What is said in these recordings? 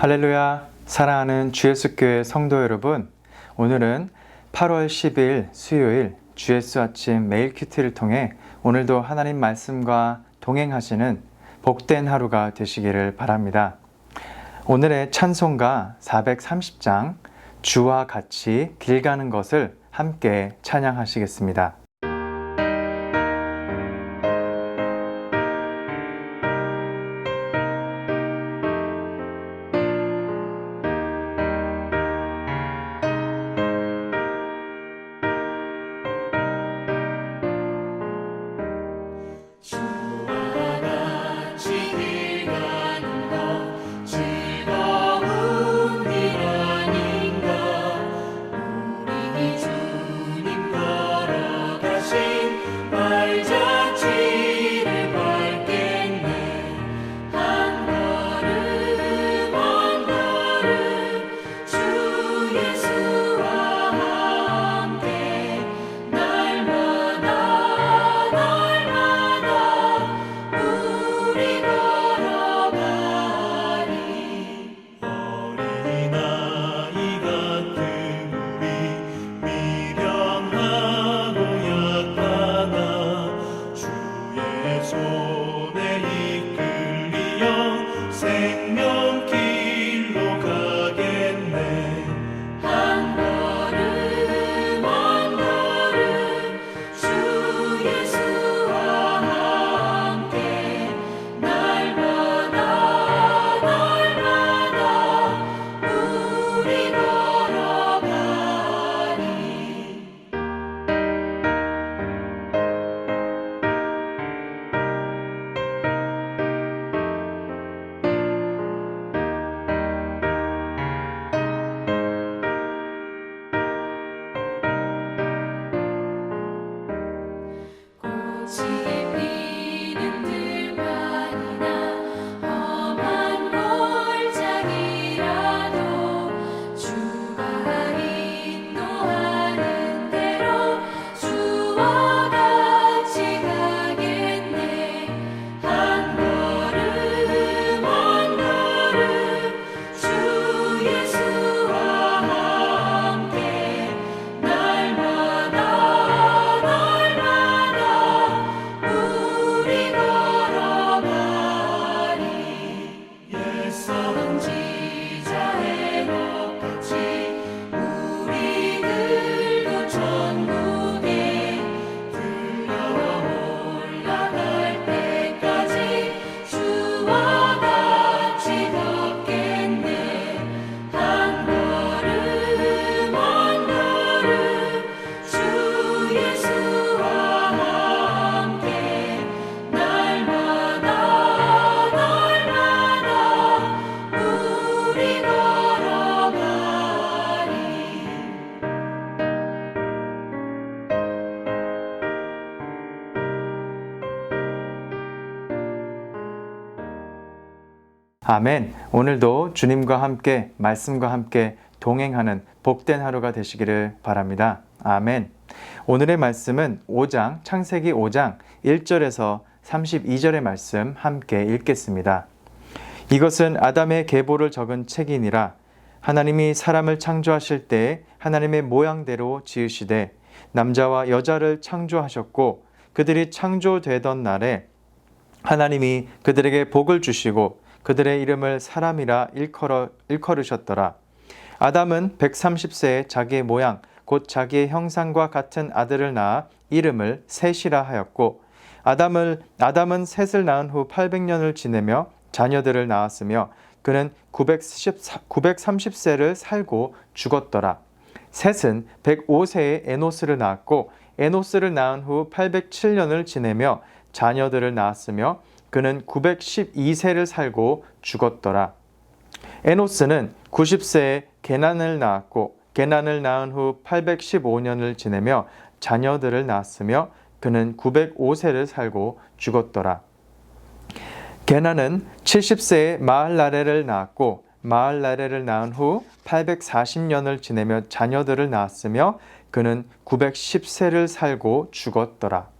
할렐루야, 사랑하는 주 예수교회 성도 여러분, 오늘은 8월 10일 수요일 주 예수 아침 메일 큐티를 통해 오늘도 하나님 말씀과 동행하시는 복된 하루가 되시기를 바랍니다. 오늘의 찬송가 430장 주와 같이 길 가는 것을 함께 찬양하시겠습니다. 아멘. 오늘도 주님과 함께 말씀과 함께 동행하는 복된 하루가 되시기를 바랍니다. 아멘. 오늘의 말씀은 창세기 5장 1절에서 32절의 말씀 함께 읽겠습니다. 이것은 아담의 계보를 적은 책이니라. 하나님이 사람을 창조하실 때 하나님의 모양대로 지으시되 남자와 여자를 창조하셨고 그들이 창조되던 날에 하나님이 그들에게 복을 주시고 그들의 이름을 사람이라 일컬으셨더라. 아담은 130세에 자기의 모양 곧 자기의 형상과 같은 아들을 낳아 이름을 셋이라 하였고 아담은 셋을 낳은 후 800년을 지내며 자녀들을 낳았으며 그는 930세를 살고 죽었더라. 셋은 105세에 에노스를 낳았고 에노스를 낳은 후 807년을 지내며 자녀들을 낳았으며 그는 912세를 살고 죽었더라. 에노스는 90세에 게난을 낳았고 게난을 낳은 후 815년을 지내며 자녀들을 낳았으며 그는 905세를 살고 죽었더라. 게난은 70세에 마할라레를 낳았고 마할라레를 낳은 후 840년을 지내며 자녀들을 낳았으며 그는 910세를 살고 죽었더라.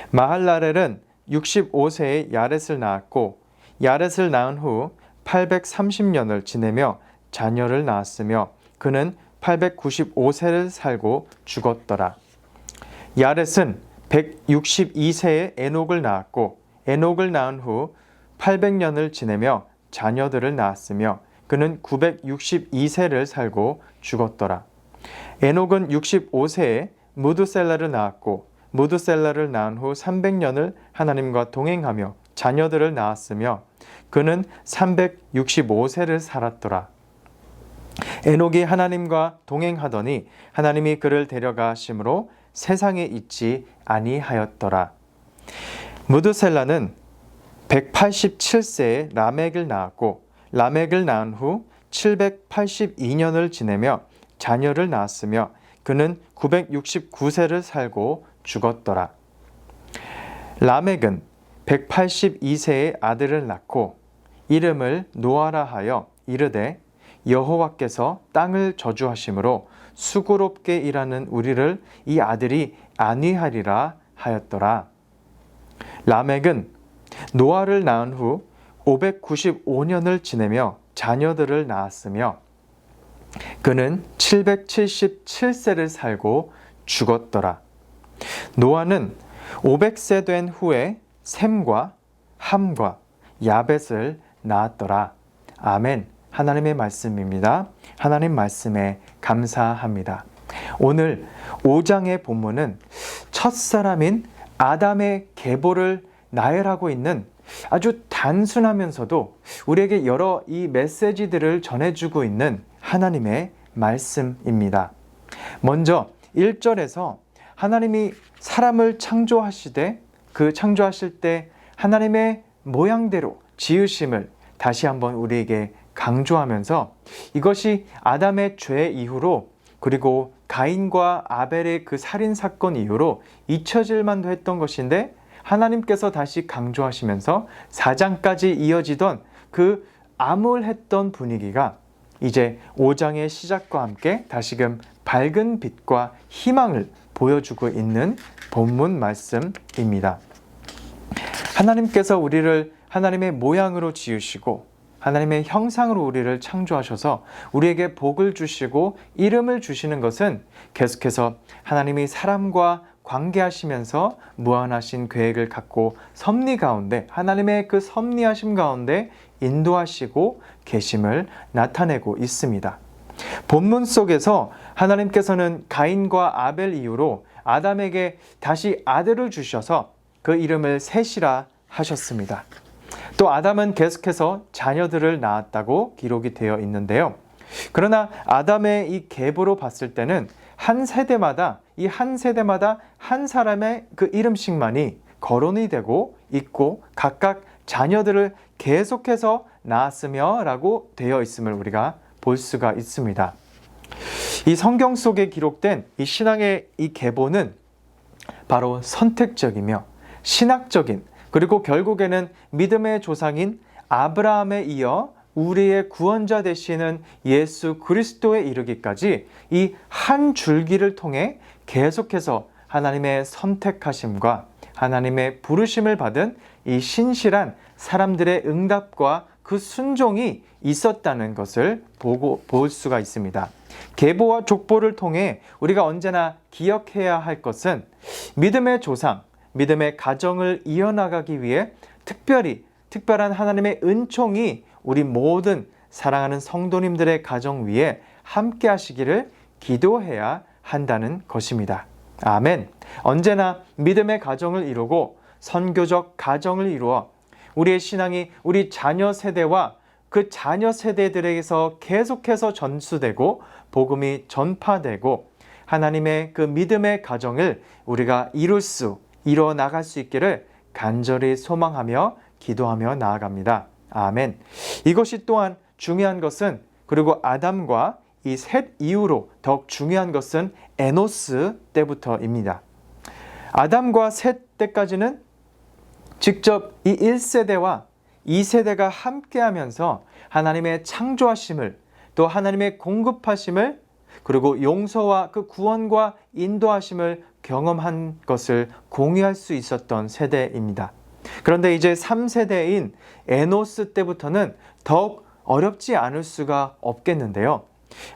마할라렐은 65세에 야렛을 낳았고 야렛을 낳은 후 830년을 지내며 자녀를 낳았으며 그는 895세를 살고 죽었더라. 야렛은 162세에 에녹을 낳았고 에녹을 낳은 후 800년을 지내며 자녀들을 낳았으며 그는 962세를 살고 죽었더라. 에녹은 65세에 무드셀라를 낳았고 무드셀라를 낳은 후 300년을 하나님과 동행하며 자녀들을 낳았으며 그는 365세를 살았더라. 에녹이 하나님과 동행하더니 하나님이 그를 데려가심으로 세상에 있지 아니하였더라. 무드셀라는 187세에 라멕을 낳았고 라멕을 낳은 후 782년을 지내며 자녀를 낳았으며 그는 969세를 살고 죽었더라. 라멕은 182세에 아들을 낳고 이름을 노아라 하여 이르되 여호와께서 땅을 저주하심으로 수고롭게 일하는 우리를 이 아들이 안위하리라 하였더라. 라멕은 노아를 낳은 후 595년을 지내며 자녀들을 낳았으며 그는 777세를 살고 죽었더라. 노아는 500세 된 후에 셈과 함과 야벳을 낳았더라. 아멘. 하나님의 말씀입니다. 하나님 말씀에 감사합니다. 오늘 5장의 본문은 첫사람인 아담의 계보를 나열하고 있는 아주 단순하면서도 우리에게 여러 이 메시지들을 전해주고 있는 하나님의 말씀입니다. 먼저 1절에서 하나님이 사람을 창조하시되 그 창조하실 때 하나님의 모양대로 지으심을 다시 한번 우리에게 강조하면서 이것이 아담의 죄 이후로 그리고 가인과 아벨의 그 살인사건 이후로 잊혀질 만도 했던 것인데 하나님께서 다시 강조하시면서 4장까지 이어지던 그 암울했던 분위기가 이제 5장의 시작과 함께 다시금 밝은 빛과 희망을 보여주고 있는 본문 말씀입니다. 하나님께서 우리를 하나님의 모양으로 지으시고 하나님의 형상으로 우리를 창조하셔서 우리에게 복을 주시고 이름을 주시는 것은 계속해서 하나님이 사람과 관계하시면서 무한하신 계획을 갖고 섭리 가운데 하나님의 그 섭리하심 가운데 인도하시고 계심을 나타내고 있습니다. 본문 속에서 하나님께서는 가인과 아벨 이후로 아담에게 다시 아들을 주셔서 그 이름을 셋이라 하셨습니다. 또 아담은 계속해서 자녀들을 낳았다고 기록이 되어 있는데요. 그러나 아담의 이 계보로 봤을 때는 한 세대마다 한 사람의 그 이름씩만이 거론이 되고 있고 각각 자녀들을 계속해서 낳았으며 라고 되어 있음을 우리가 볼 수가 있습니다. 이 성경 속에 기록된 이 신앙의 이 계보는 바로 선택적이며 신학적인 그리고 결국에는 믿음의 조상인 아브라함에 이어 우리의 구원자 되시는 예수 그리스도에 이르기까지 이 한 줄기를 통해 계속해서 하나님의 선택하심과 하나님의 부르심을 받은 이 신실한 사람들의 응답과 그 순종이 있었다는 것을 볼 수가 있습니다. 계보와 족보를 통해 우리가 언제나 기억해야 할 것은 믿음의 조상, 믿음의 가정을 이어나가기 위해 특별한 하나님의 은총이 우리 모든 사랑하는 성도님들의 가정 위에 함께 하시기를 기도해야 한다는 것입니다. 아멘. 언제나 믿음의 가정을 이루고 선교적 가정을 이루어 우리의 신앙이 우리 자녀 세대와 그 자녀 세대들에게서 계속해서 전수되고 복음이 전파되고 하나님의 그 믿음의 가정을 우리가 이루어 나갈 수 있기를 간절히 소망하며 기도하며 나아갑니다. 아멘. 이것이 또한 중요한 것은 그리고 아담과 이 셋 이후로 더욱 중요한 것은 에노스 때부터입니다. 아담과 셋 때까지는 직접 이 1세대와 2세대가 함께하면서 하나님의 창조하심을 또 하나님의 공급하심을 그리고 용서와 그 구원과 인도하심을 경험한 것을 공유할 수 있었던 세대입니다. 그런데 이제 3세대인 에노스 때부터는 더욱 어렵지 않을 수가 없겠는데요.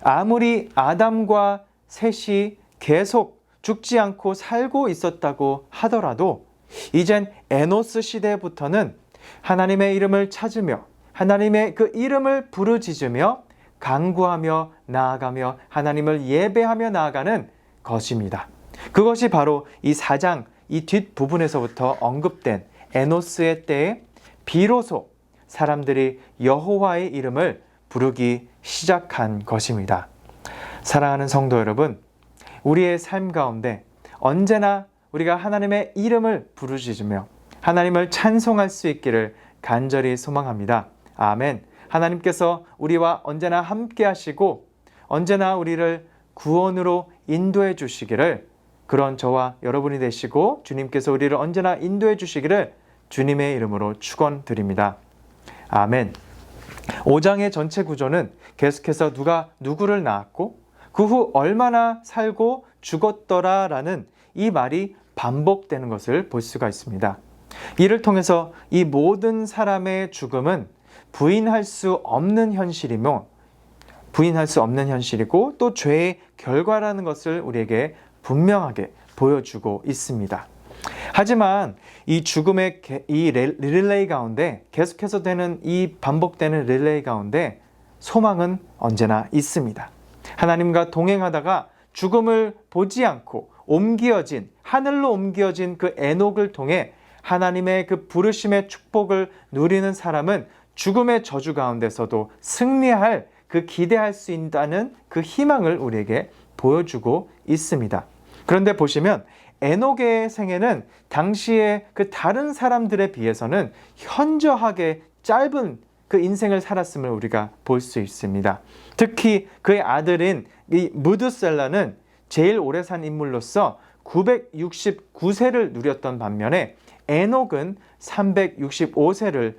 아무리 아담과 셋이 계속 죽지 않고 살고 있었다고 하더라도 이젠 에노스 시대부터는 하나님의 이름을 찾으며 하나님의 그 이름을 부르짖으며 간구하며 나아가며 하나님을 예배하며 나아가는 것입니다. 그것이 바로 이 4장 이 뒷부분에서부터 언급된 에노스의 때에 비로소 사람들이 여호와의 이름을 부르기 시작한 것입니다. 사랑하는 성도 여러분, 우리의 삶 가운데 언제나 우리가 하나님의 이름을 부르짖으며 하나님을 찬송할 수 있기를 간절히 소망합니다. 아멘. 하나님께서 우리와 언제나 함께 하시고 언제나 우리를 구원으로 인도해 주시기를, 그런 저와 여러분이 되시고 주님께서 우리를 언제나 인도해 주시기를 주님의 이름으로 축원드립니다. 아멘. 5장의 전체 구조는 계속해서 누가 누구를 낳았고 그 후 얼마나 살고 죽었더라라는 이 말이 반복되는 것을 볼 수가 있습니다. 이를 통해서 이 모든 사람의 죽음은 부인할 수 없는 현실이고 또 죄의 결과라는 것을 우리에게 분명하게 보여주고 있습니다. 하지만 이 죽음의 이 릴레이 가운데, 계속해서 되는 이 반복되는 릴레이 가운데 소망은 언제나 있습니다. 하나님과 동행하다가 죽음을 보지 않고 하늘로 옮겨진 그 에녹을 통해 하나님의 그 부르심의 축복을 누리는 사람은 죽음의 저주 가운데서도 승리할, 그 기대할 수 있다는 그 희망을 우리에게 보여주고 있습니다. 그런데 보시면 에녹의 생애는 당시의 그 다른 사람들에 비해서는 현저하게 짧은 그 인생을 살았음을 우리가 볼 수 있습니다. 특히 그의 아들인 이 무드셀라는 제일 오래 산 인물로서 969세를 누렸던 반면에 에녹은 365세를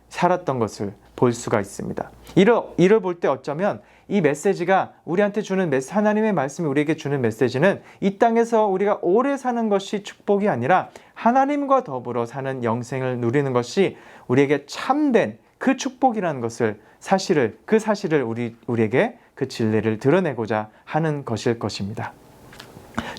살았던 것을 볼 수가 있습니다. 이를 볼 때 어쩌면 이 메시지가 우리한테 주는 하나님의 말씀이 우리에게 주는 메시지는 이 땅에서 우리가 오래 사는 것이 축복이 아니라 하나님과 더불어 사는 영생을 누리는 것이 우리에게 참된 그 축복이라는 것을 사실을 우리에게 그 진리를 드러내고자 하는 것일 것입니다.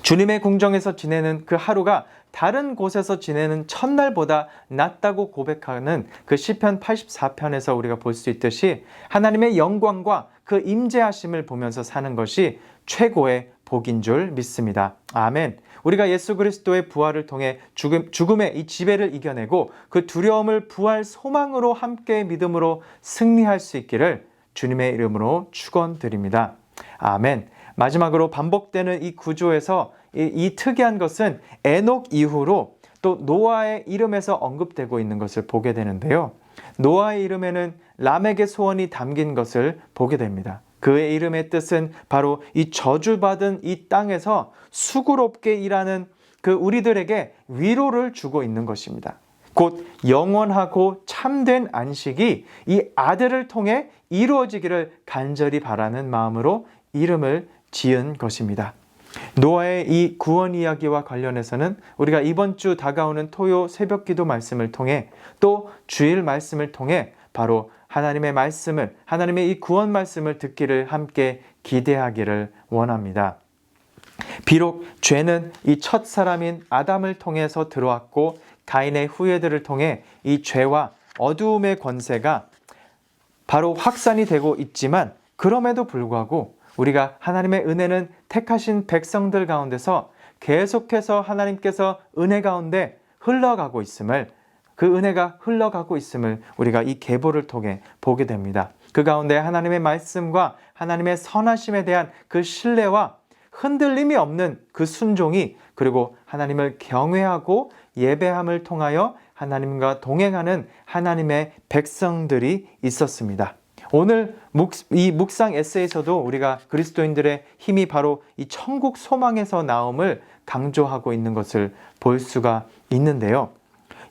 주님의 궁정에서 지내는 그 하루가 다른 곳에서 지내는 첫날보다 낫다고 고백하는 그 시편 84편에서 우리가 볼 수 있듯이 하나님의 영광과 그 임재하심을 보면서 사는 것이 최고의 복인 줄 믿습니다. 아멘. 우리가 예수 그리스도의 부활을 통해 죽음의 이 지배를 이겨내고 그 두려움을 부활 소망으로 함께 믿음으로 승리할 수 있기를 주님의 이름으로 축원드립니다. 아멘. 마지막으로 반복되는 이 구조에서 이 특이한 것은 에녹 이후로 또 노아의 이름에서 언급되고 있는 것을 보게 되는데요. 노아의 이름에는 람에게 소원이 담긴 것을 보게 됩니다. 그의 이름의 뜻은 바로 이 저주받은 이 땅에서 수고롭게 일하는 그 우리들에게 위로를 주고 있는 것입니다. 곧 영원하고 참된 안식이 이 아들을 통해 이루어지기를 간절히 바라는 마음으로 이름을 지은 것입니다. 노아의 이 구원 이야기와 관련해서는 우리가 이번 주 다가오는 토요 새벽기도 말씀을 통해 또 주일 말씀을 통해 바로 하나님의 말씀을, 하나님의 이 구원 말씀을 듣기를 함께 기대하기를 원합니다. 비록 죄는 이 첫 사람인 아담을 통해서 들어왔고 가인의 후예들을 통해 이 죄와 어두움의 권세가 바로 확산이 되고 있지만, 그럼에도 불구하고 우리가 하나님의 은혜는 택하신 백성들 가운데서 계속해서 하나님께서 은혜 가운데 흘러가고 있음을, 그 은혜가 흘러가고 있음을 우리가 이 계보를 통해 보게 됩니다. 그 가운데 하나님의 말씀과 하나님의 선하심에 대한 그 신뢰와 흔들림이 없는 그 순종이, 그리고 하나님을 경외하고 예배함을 통하여 하나님과 동행하는 하나님의 백성들이 있었습니다. 오늘 이 묵상 에세이에서도 우리가 그리스도인들의 힘이 바로 이 천국 소망에서 나옴을 강조하고 있는 것을 볼 수가 있는데요.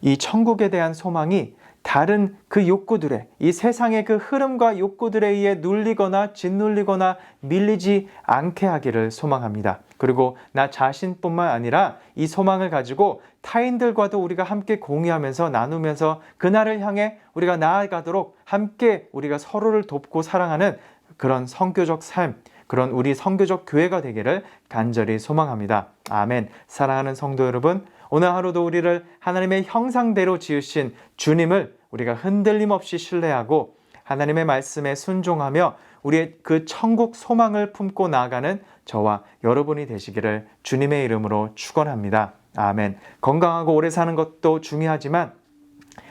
이 천국에 대한 소망이 다른 그 욕구들에, 이 세상의 그 흐름과 욕구들에 의해 눌리거나 짓눌리거나 밀리지 않게 하기를 소망합니다. 그리고 나 자신뿐만 아니라 이 소망을 가지고 타인들과도 우리가 함께 공유하면서 나누면서 그날을 향해 우리가 나아가도록 함께 우리가 서로를 돕고 사랑하는 그런 선교적 삶, 그런 우리 선교적 교회가 되기를 간절히 소망합니다. 아멘. 사랑하는 성도 여러분, 오늘 하루도 우리를 하나님의 형상대로 지으신 주님을 우리가 흔들림 없이 신뢰하고 하나님의 말씀에 순종하며 우리의 그 천국 소망을 품고 나아가는 저와 여러분이 되시기를 주님의 이름으로 축원합니다. 아멘. 건강하고 오래 사는 것도 중요하지만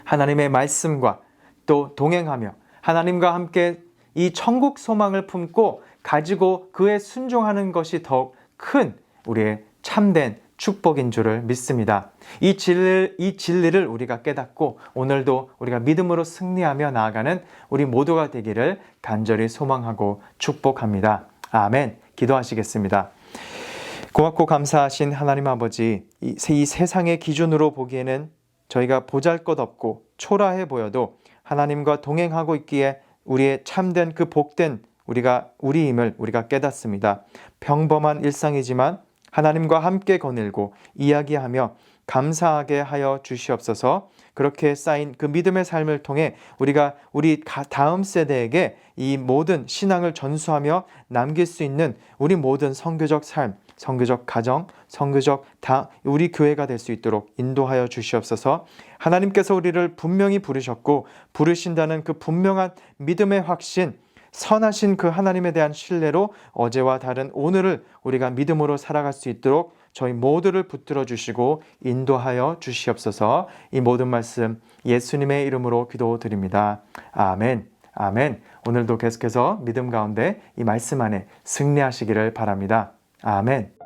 하나님의 말씀과 또 동행하며 하나님과 함께 이 천국 소망을 품고 가지고 그에 순종하는 것이 더욱 큰 우리의 참된 축복인 줄을 믿습니다. 이 진리를 우리가 깨닫고 오늘도 우리가 믿음으로 승리하며 나아가는 우리 모두가 되기를 간절히 소망하고 축복합니다. 아멘. 기도하시겠습니다. 고맙고 감사하신 하나님 아버지, 이 세상의 기준으로 보기에는 저희가 보잘것없고 초라해 보여도 하나님과 동행하고 있기에 우리의 참된 그 복된 우리임을 우리가 깨닫습니다. 평범한 일상이지만 하나님과 함께 거닐고 이야기하며 감사하게 하여 주시옵소서. 그렇게 쌓인 그 믿음의 삶을 통해 우리가 우리 다음 세대에게 이 모든 신앙을 전수하며 남길 수 있는 우리 모든 선교적 삶, 선교적 가정, 선교적 우리 교회가 될 수 있도록 인도하여 주시옵소서. 하나님께서 우리를 분명히 부르셨고 부르신다는 그 분명한 믿음의 확신, 선하신 그 하나님에 대한 신뢰로 어제와 다른 오늘을 우리가 믿음으로 살아갈 수 있도록 저희 모두를 붙들어 주시고 인도하여 주시옵소서. 이 모든 말씀 예수님의 이름으로 기도드립니다. 아멘. 아멘. 오늘도 계속해서 믿음 가운데 이 말씀 안에 승리하시기를 바랍니다. 아멘.